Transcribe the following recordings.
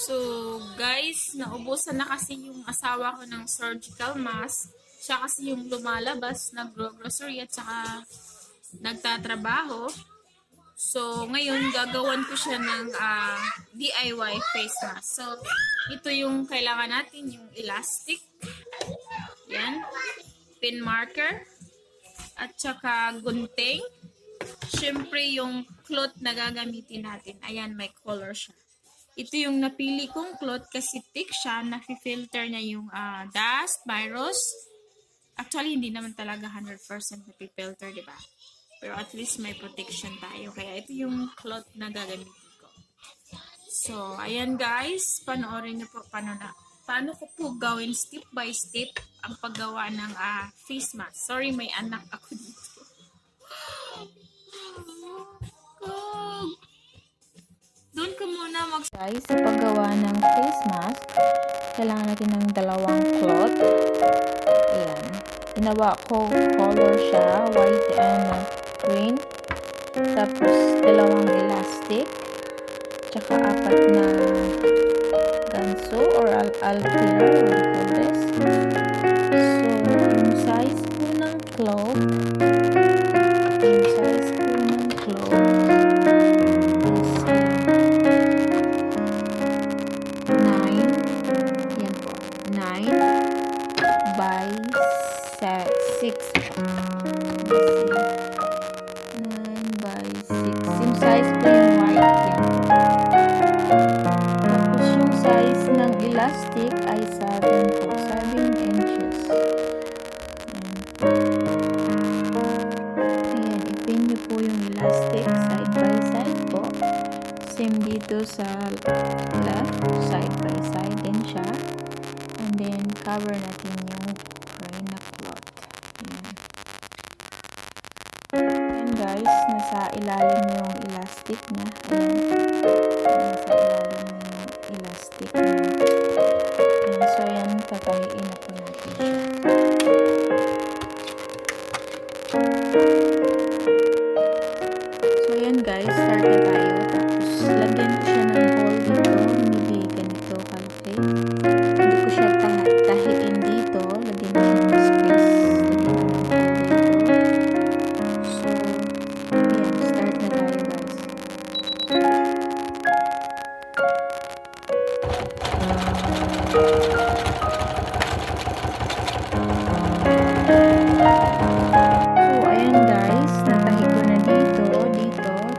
So, guys, naubusan na kasi yung asawa ko ng surgical mask. Siya kasi yung lumalabas, nag-grocery at saka nagtatrabaho. So, ngayon, gagawan ko siya ng DIY face mask. So, ito yung kailangan natin, yung elastic. Yan. Pin marker. At saka gunting. Siyempre, yung cloth na gagamitin natin. Ayan, may color siya. Ito yung napili kong cloth kasi thick siya. Nafi-filter niya yung dust, virus. Actually, hindi naman talaga 100% napi-filter, di ba? Pero at least may protection tayo. Kaya ito yung cloth na gagamitin ko. So, ayan guys. Panoorin niyo po paano ko po gawin step by step ang paggawa ng face mask. Sorry, may anak ako dito. Doon ka muna Guys, sa paggawa ng face mask, kailangan natin ng dalawang cloth. Ayan. Ginawa ko color siya, white and green. Tapos, dalawang elastic. Tsaka apat na ganso or alpira, what do you call this? So, yung size po ng cloth, by 6. 9 by 6. Yung size po yung white yan. Tapos yung size ng elastic ay 7 po. 7 inches. Ayan, ipin nyo po yung elastic side by side po. Same dito sa left. Side by side din siya. And then, cover natin yung gray na cloth. Ayan guys, nasa ilalim yung elastic niya. Nasa ilalim yung elastic niya. Ayan, so ayan, tatahiin na po natin siya. So ayan guys, start na tayo. Tapos, lagyan ko siya ng hole dito. Maybe ganito kalaki. Hindi ko siya tahiin dito. Lagyan ko siya ng space.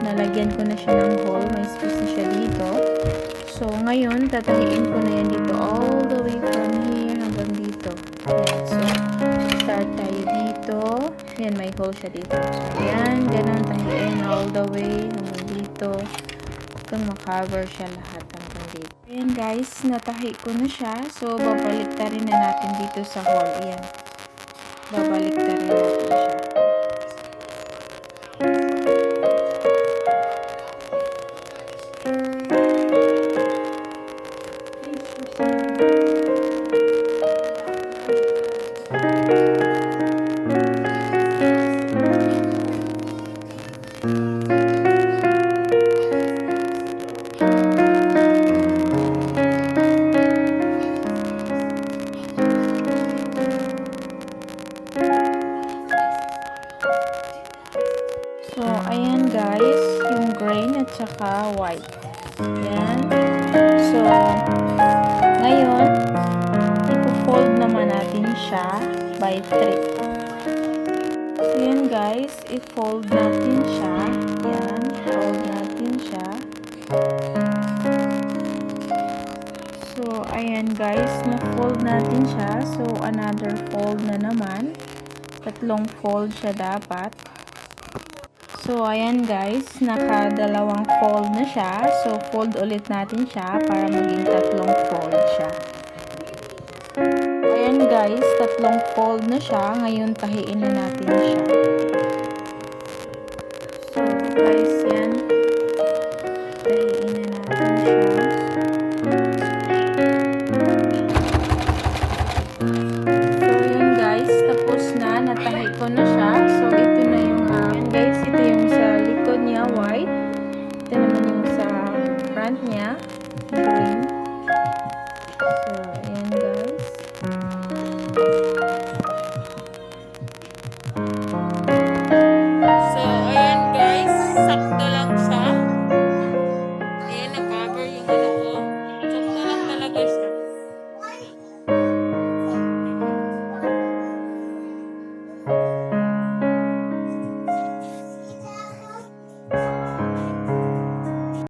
Nalagyan ko na siya ng hole. May space na siya dito. So, ngayon, tatahiin ko na yan dito. All the way from here hanggang dito. Ayan. So, start tayo dito. Ayan, may hole siya dito. So, ayan. Ganun tahiin all the way hanggang dito. Hanggang makover siya lahat hanggang dito. Ayan guys, natahi ko na siya. So, babaliktarin na natin dito sa hole. Ayan. Babaliktarin natin siya. So, ayan guys, yung green at saka white. Ayan. So, ngayon, ipo-fold naman natin siya by 3. So, ayan guys, i-fold natin siya. Ayan, fold natin siya. So, ayan guys, na-fold natin siya. So, another fold na naman. Tatlong fold siya dapat. So, ayan guys, nakadalawang fold na siya. So, fold ulit natin siya para maging tatlong fold siya. Ayan guys, tatlong fold na siya. Ngayon, tahiin na natin siya. So, guys, yan. Tahiin na natin siya. So, yun guys, tapos na. Natahi ko na siya. So, ito na yung guys, ito yung sa likod niya, white. Ito naman yung sa front niya, green. na-cover yung ano ko,